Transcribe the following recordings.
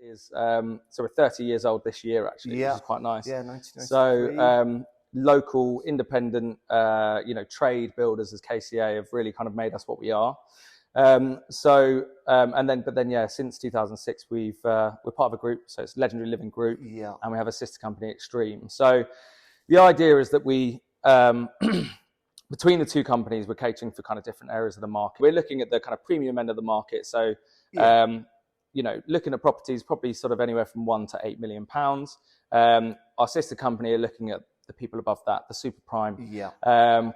is so we're 30 years old this year, actually, which is quite nice. Yeah, 1993. So local, independent, trade builders as KCA have really kind of made us what we are. Since 2006, we're part of a group, so it's Legendary Living Group, and we have a sister company, Extreme. So the idea is that we, between the two companies, we're catering for kind of different areas of the market. We're looking at the kind of premium end of the market. So, looking at properties, probably sort of anywhere from £1 to £8 million. Our sister company are looking at the people above that, the super prime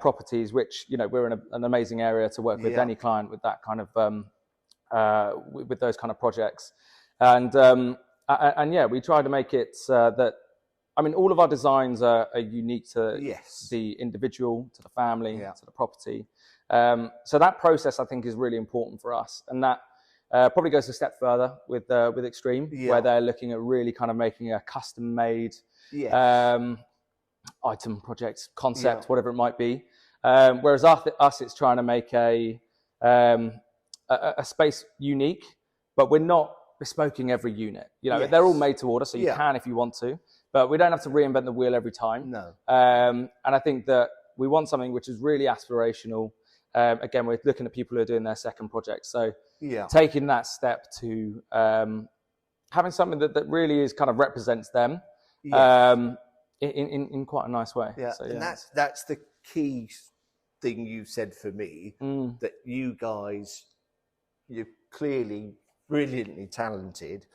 properties, which, we're in an amazing area to work with any client with that kind of, with those kind of projects. And we try to make it that, all of our designs are unique to the individual, to the family, to the property. So that process, I think, is really important for us. And that probably goes a step further with Extreme, where they're looking at really kind of making a custom-made item, project, concept, whatever it might be. Whereas us, it's trying to make a space unique, but we're not bespoking every unit. They're all made to order, so you can if you want to. But we don't have to reinvent the wheel every time. No. And I think that we want something which is really aspirational. Again, we're looking at people who are doing their second project. So taking that step to having something that really is kind of represents them in quite a nice way. Yeah. So, and that's the key thing you said for me, that you guys, you're clearly brilliantly talented,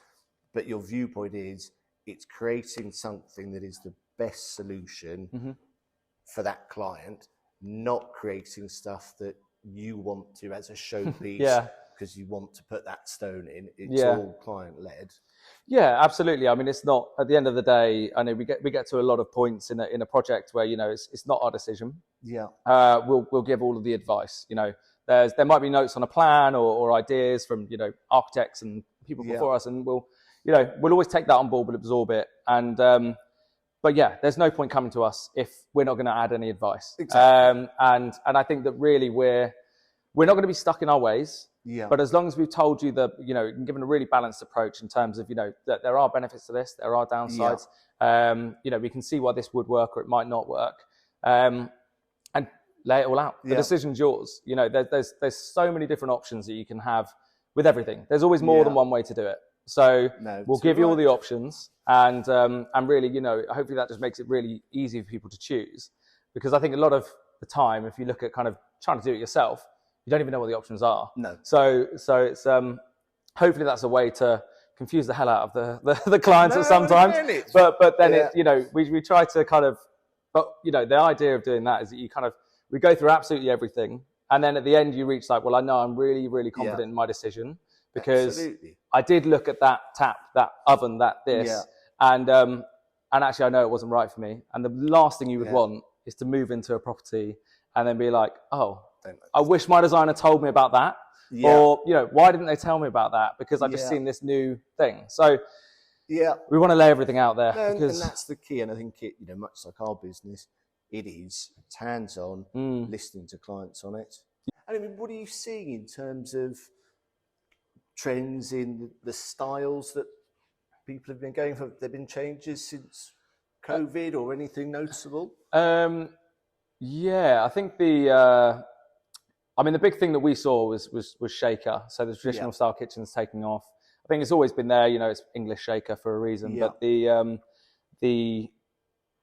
but your viewpoint is, it's creating something that is the best solution for that client, not creating stuff that you want to as a showpiece because you want to put that stone in. It's all client led. Yeah, absolutely. It's not, at the end of the day, I know we get to a lot of points in a project where, it's not our decision. Yeah. We'll give all of the advice. There might be notes on a plan or ideas from, architects and people before us, and we'll always take that on board, we'll absorb it. And, there's no point coming to us if we're not going to add any advice. Exactly. And I think that really we're not going to be stuck in our ways. Yeah. But as long as we've told you that, given a really balanced approach in terms of, that there are benefits to this, there are downsides. We can see why this would work or it might not work. And lay it all out. The decision's yours. There's so many different options that you can have with everything. There's always more than one way to do it. So we'll give you all the options, and really, hopefully that just makes it really easy for people to choose. Because I think a lot of the time, if you look at kind of trying to do it yourself, you don't even know what the options are. No. So it's hopefully that's a way to confuse the hell out of the clients at some times. But then we try to kind of, the idea of doing that is that we go through absolutely everything, and then at the end you reach like, well, I know I'm really, really confident in my decision. Because I did look at that tap, that oven, and actually I know it wasn't right for me. And the last thing you would want is to move into a property and then be like, oh, I wish my designer told me about that. Or, why didn't they tell me about that? Because I've just seen this new thing. So we want to lay everything out there. And that's the key. And I think it, much like our business, it's hands-on, listening to clients on it. And what are you seeing in terms of trends in the styles that people have been going for? Have there been changes since COVID or anything noticeable? I think the big thing that we saw was shaker. So the traditional style kitchens taking off. I think it's always been there. It's English shaker for a reason. But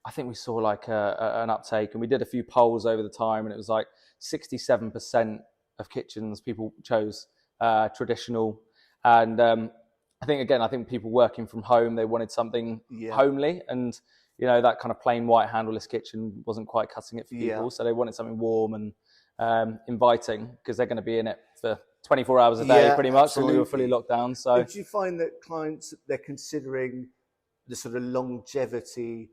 I think we saw like an uptake, and we did a few polls over the time, and it was like 67% of kitchens people chose traditional. And I think people working from home, they wanted something homely, and that kind of plain white handleless kitchen wasn't quite cutting it for people. So they wanted something warm and inviting, because they're going to be in it for 24 hours a day pretty much when we were fully locked down. So do you find that clients, they're considering the sort of longevity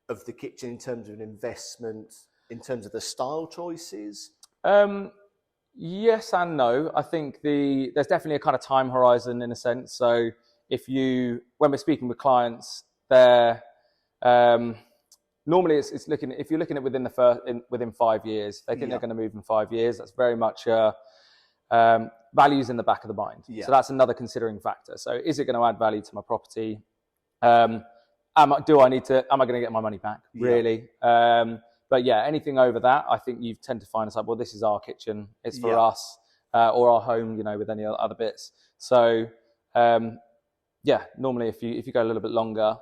of the kitchen in terms of an investment, in terms of the style choices? Yes and no. I think there's definitely a kind of time horizon in a sense. So when we're speaking with clients, they're normally it's looking, if you're looking at within 5 years, they think they're going to move in 5 years. That's very much value's in the back of the mind. Yeah. So that's another considering factor. So is it going to add value to my property? Am I going to get my money back? Really? But yeah, anything over that, I think you tend to find it's like, well, this is our kitchen. It's for us, or our home, with any other bits. So normally if you go a little bit longer,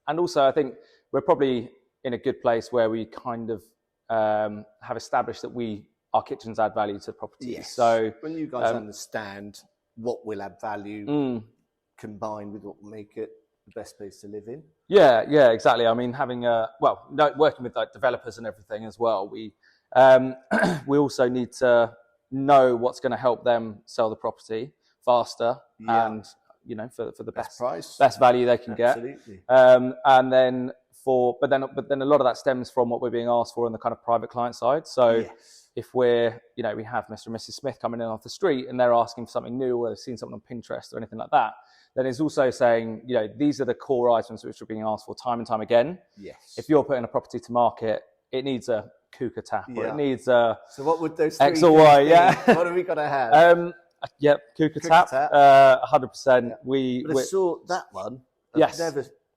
and also I think we're probably in a good place where we kind of have established that our kitchens add value to the property. Yes. So when you guys understand what will add value combined with what will make it the best place to live in. Yeah, exactly. I mean, having working with like developers and everything as well, we also need to know what's going to help them sell the property faster and for the best price, best value they can Absolutely. get. And then but then a lot of that stems from what we're being asked for on the kind of private client side. So if we're we have Mr. and Mrs. Smith coming in off the street and they're asking for something new, or they've seen something on Pinterest or anything like that, then it's also saying, these are the core items which are being asked for time and time again. Yes. If you're putting a property to market, it needs a KCA tap, or it needs a So what would those three X or Y? Yeah. What have we got to have? KCA tap, 100%. But I saw that one. Yes.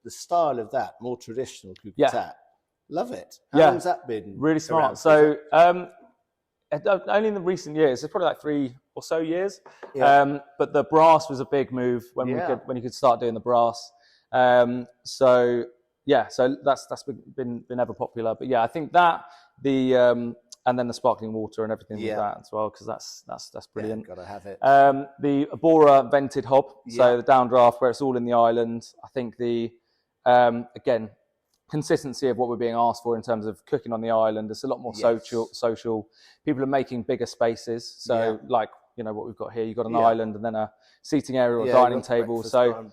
The style of that, more traditional KCA tap. Love it. How long has that been? Really smart. So only in the recent years, it's probably like 3 or so years. But the brass was a big move when you could start doing the brass. So that's been ever popular. But I think that and then the sparkling water and everything with that as well, because that's brilliant. Got to have it. The Abora vented hob, so the downdraft where it's all in the island. I think again, consistency of what we're being asked for in terms of cooking on the island. It's a lot more social. People are making bigger spaces. So like, what we've got here, you've got an island and then a seating area or dining table. So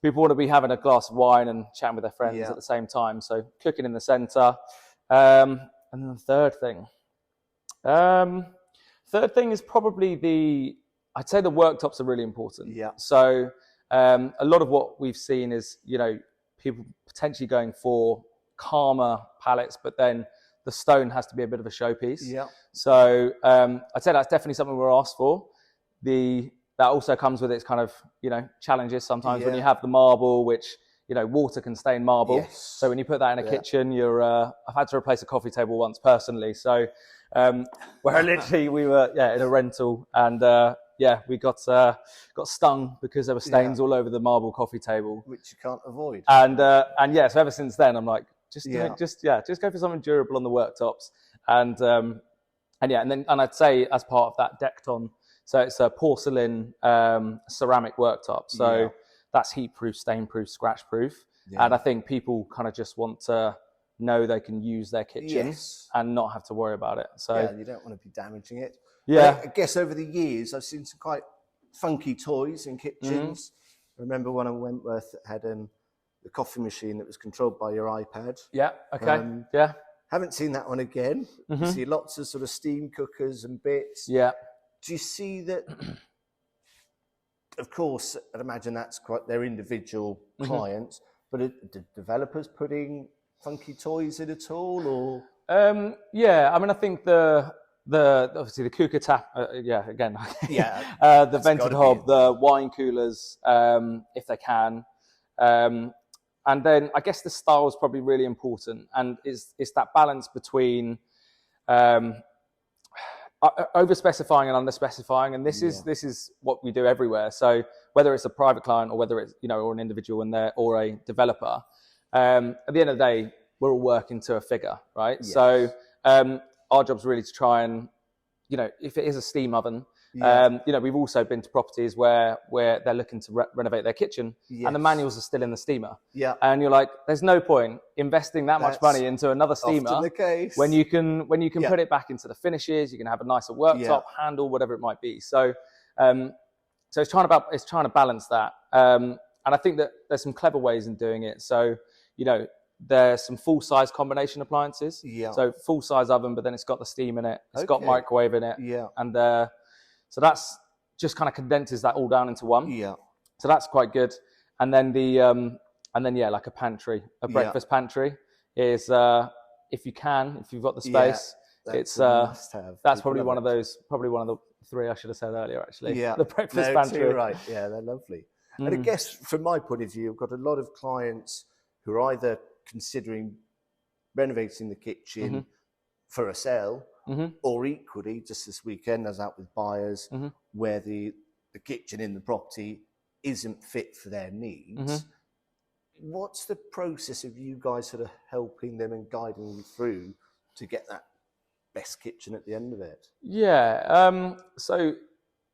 people want to be having a glass of wine and chatting with their friends at the same time. So cooking in the center. And then the third thing is probably I'd say the worktops are really important. Yeah. So a lot of what we've seen is, people potentially going for calmer palettes, but then the stone has to be a bit of a showpiece. Yeah. So I'd say that's definitely something we're asked for. That also comes with its kind of, challenges sometimes when you have the marble, which, water can stain marble. Yes. So when you put that in a kitchen, I've had to replace a coffee table once personally. So where literally we were in a rental and we got stung because there were stains all over the marble coffee table, which you can't avoid. And so ever since then I'm like, just go for something durable on the worktops, and I'd say as part of that Decton, so it's a porcelain ceramic worktop, so that's heat proof, stain proof, scratch proof, and I think people kind of just want to know they can use their kitchen and not have to worry about it. So you don't want to be damaging it. Yeah. But I guess over the years, I've seen some quite funky toys in kitchens. I remember one at Wentworth that had the coffee machine that was controlled by your iPad. Yeah, okay. Haven't seen that one again. You see lots of sort of steam cookers and bits. Yeah. Do you see that? Of course, I'd imagine that's quite their individual clients, but are the developers putting funky toys in at all, or? I mean, I think obviously the KCA tap, the vented hob, the wine coolers, if they can, and then I guess the style is probably really important, and it's that balance between over specifying and under specifying, and this is what we do everywhere. So whether it's a private client or whether it's or an individual or a developer, at the end of the day, we're all working to a figure, right? Yes. So our job's really to try and, if it is a steam oven, we've also been to properties where they're looking to renovate their kitchen and the manuals are still in the steamer. Yeah. And you're like, there's no point investing that much money into another steamer when you can put it back into the finishes, you can have a nicer worktop, handle, whatever it might be. So it's trying to balance that. And I think that there's some clever ways in doing it. So, there's some full-size combination appliances. Yeah. So full-size oven, but then it's got the steam in it. It's got microwave in it. Yeah. And so that's just kind of condenses that all down into one. Yeah. So that's quite good. And then like a pantry, a breakfast pantry is if you've got the space, it's that's probably one of 3 I should have said earlier, actually. Yeah. The breakfast No, pantry. too right. Yeah, they're lovely. And I guess from my point of view, I've got a lot of clients who are either considering renovating the kitchen for a sale, or equally, just this weekend, I was out with buyers where the kitchen in the property isn't fit for their needs. What's the process of you guys sort of helping them and guiding them through to get that best kitchen at the end of it? Yeah, so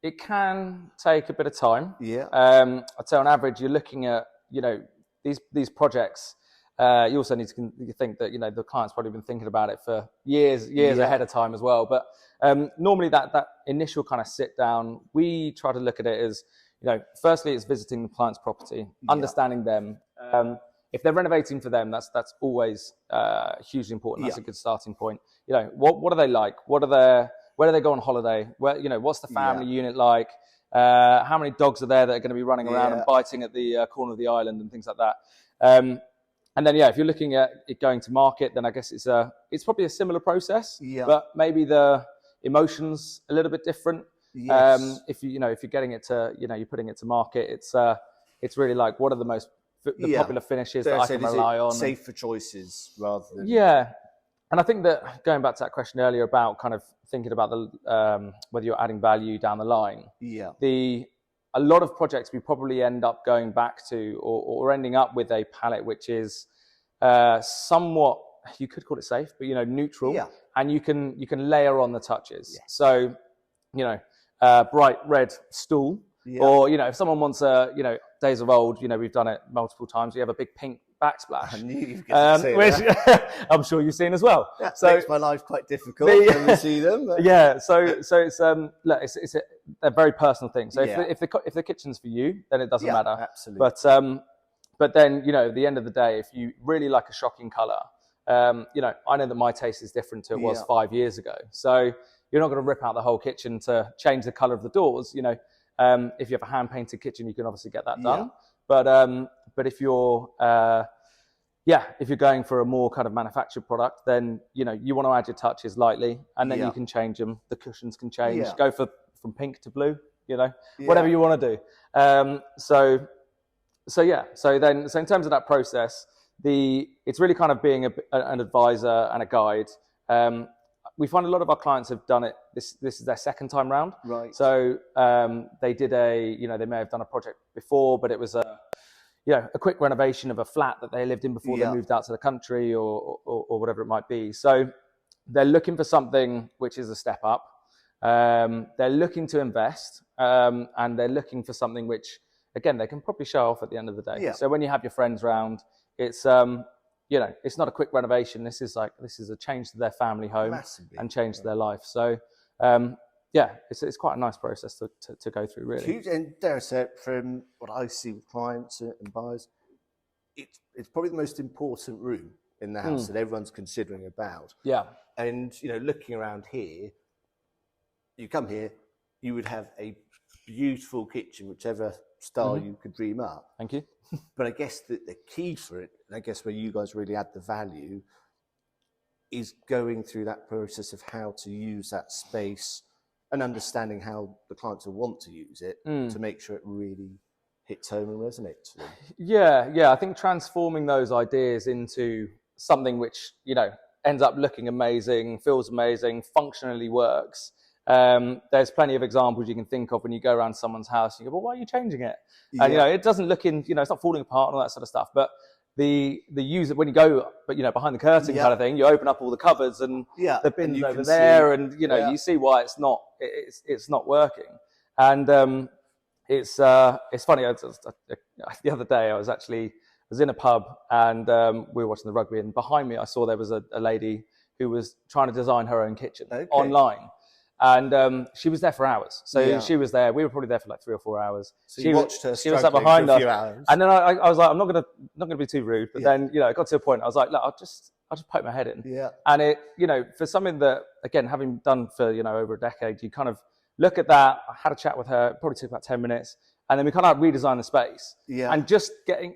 it can take a bit of time. Yeah. I'd say on average, you're looking at, you know, these projects. You also need to think that, you know, the client's probably been thinking about it for years ahead of time as well. But normally that initial kind of sit down, we try to look at it as, you know, firstly, it's visiting the client's property, understanding them. If they're renovating for them, that's always hugely important. That's a good starting point. You know, what are they like? Where do they go on holiday? Where, you know, what's the family unit like? How many dogs are there that are going to be running around and biting at the corner of the island and things like that? And then, if you're looking at it going to market, then I guess it's probably a similar process, but maybe the emotions a little bit different. Yes. If you're getting it to, you're putting it to market, it's really like, what are the popular finishes that I can rely on? Safer choices rather than... Yeah. And I think that going back to that question earlier about kind of thinking about the whether you're adding value down the line. Yeah. A lot of projects we probably end up going back to or ending up with a palette which is somewhat, you could call it safe, but neutral. Yeah. And you can layer on the touches. Yeah. So, bright red stool. Yeah. Or, if someone wants days of old, we've done it multiple times. We have a big pink backsplash. I knew you were going to say that. I'm sure you've seen as well. That makes my life quite difficult when you see them. But... Yeah, so it's a very personal thing. So if the kitchen's for you, then it doesn't matter. Absolutely. But then at the end of the day, if you really like a shocking color, I know that my taste is different to it was 5 years ago. So you're not going to rip out the whole kitchen to change the color of the doors. If you have a hand painted kitchen, you can obviously get that done. But if you're going for a more kind of manufactured product, then you want to add your touches lightly, and then you can change them. The cushions can change. Yeah. Go from pink to blue. Whatever you want to do. So in terms of that process, it's really kind of being an advisor and a guide. We find a lot of our clients have done it. This is their second time round. Right. So they did they may have done a project before, but it was a quick renovation of a flat that they lived in before they moved out to the country or whatever it might be. So they're looking for something which is a step up. They're looking to invest, and they're looking for something which, again, they can probably show off at the end of the day. Yeah. So when you have your friends round, it's it's not a quick renovation. This is a change to their family home. Massively. And change to their life. So it's quite a nice process to go through, really. Huge. And dare I say it, from what I see with clients and buyers, it's probably the most important room in the house that everyone's considering about. Yeah. And looking around here, you come here, you would have a beautiful kitchen, whichever style you could dream up. Thank you. But I guess the key for it, and I guess where you guys really add the value, is going through that process of how to use that space and understanding how the clients will want to use it to make sure it really hits home and resonates for them. Yeah. I think transforming those ideas into something which, ends up looking amazing, feels amazing, functionally works. There's plenty of examples you can think of when you go around someone's house and you go, well, why are you changing it? Yeah. And, it doesn't look it's not falling apart and all that sort of stuff. But the user, when you go, behind the curtain kind of thing, you open up all the cupboards and the bins over there, and you see why it's not working. And it's funny. The other day I was in a pub and we were watching the rugby, and behind me I saw there was a lady who was trying to design her own kitchen online. And she was there for hours. So she was there. We were probably there for like 3 or 4 hours. So you watched her. She was sat behind us. And then I was like, I'm not gonna be too rude. But then it got to a point. I was like, look, I'll just poke my head in. Yeah. And it, for something that, again, having done for over a decade, you kind of look at that. I had a chat with her. It probably took about 10 minutes, and then we kind of redesigned the space. Yeah. And just it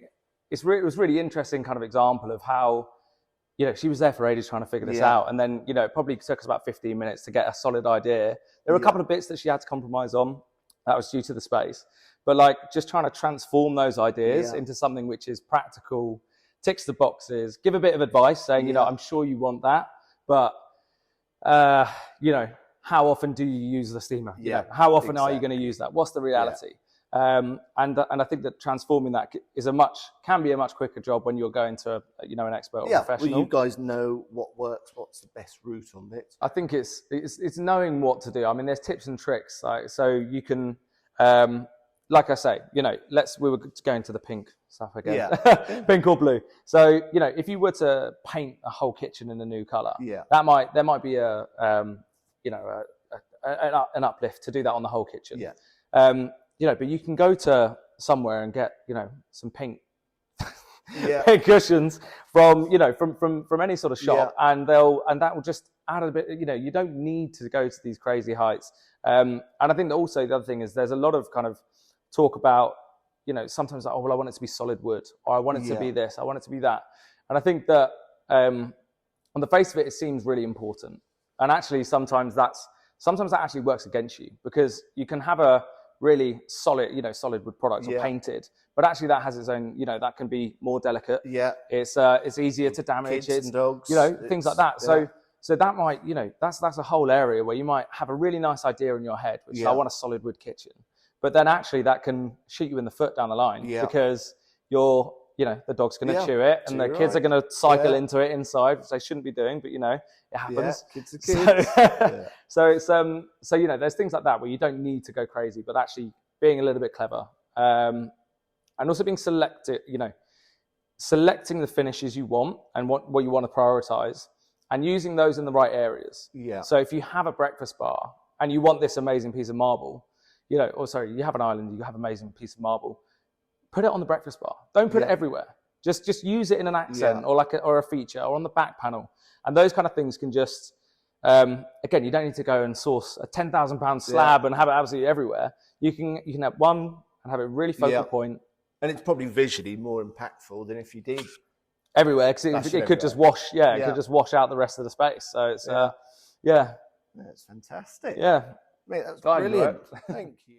was really interesting kind of example of how you know, she was there for ages trying to figure this out. And then, you know, it probably took us about 15 minutes to get a solid idea. There were a couple of bits that she had to compromise on. That was due to the space. But like just trying to transform those ideas into something which is practical, ticks the boxes, give a bit of advice saying, you know, I'm sure you want that, but, you know, how often do you use the steamer? You know, how often are you going to use that? What's the reality? And I think that transforming that can be a much quicker job when you're going to you know, an expert or professional. Well, you guys know what works. What's the best route on it? I think it's knowing what to do. I mean, there's tips and tricks. Like, so you can, like I say, you know, we were going to the pink stuff again, pink or blue. So you know, if you were to paint a whole kitchen in a new color, there might be a you know, an uplift to do that on the whole kitchen. You know, but you can go to somewhere and get, you know, some pink, pink cushions from, you know, from any sort of shop, and that will just add a bit. You know, you don't need to go to these crazy heights. And I think that also the other thing is there's a lot of kind of talk about, you know, sometimes like, oh well, I want it to be solid wood, or I want it to be this, I want it to be that. And I think that on the face of it, it seems really important, and actually sometimes that actually works against you, because you can have a really solid, you know, solid wood product or painted, but actually that has its own, you know, that can be more delicate. It's easier to damage. Kids and dogs, you know, things like that. So that might, you know, that's a whole area where you might have a really nice idea in your head, which is, I want a solid wood kitchen, but then actually that can shoot you in the foot down the line, because you're, you know, the dog's going to chew it, and the kids are going to cycle into it inside, which they shouldn't be doing, but you know, it happens. Kids are kids. So it's so you know, there's things like that where you don't need to go crazy, but actually being a little bit clever, and also being selective. You know, selecting the finishes you want and what you want to prioritize, and using those in the right areas. So if you have a breakfast bar and you want this amazing piece of marble, you know, or sorry, you have an island, you have an amazing piece of marble, put it on the breakfast bar. Don't put it everywhere. Just use it in an accent or a feature or on the back panel. And those kind of things can just, again, you don't need to go and source a 10,000 pound slab and have it absolutely everywhere. You can have one and have a really focal point. And it's probably visually more impactful than if you did everywhere, because it could just wash, it could just wash out the rest of the space. So it's, that's fantastic. Yeah. Mate, that's brilliant. Thank you.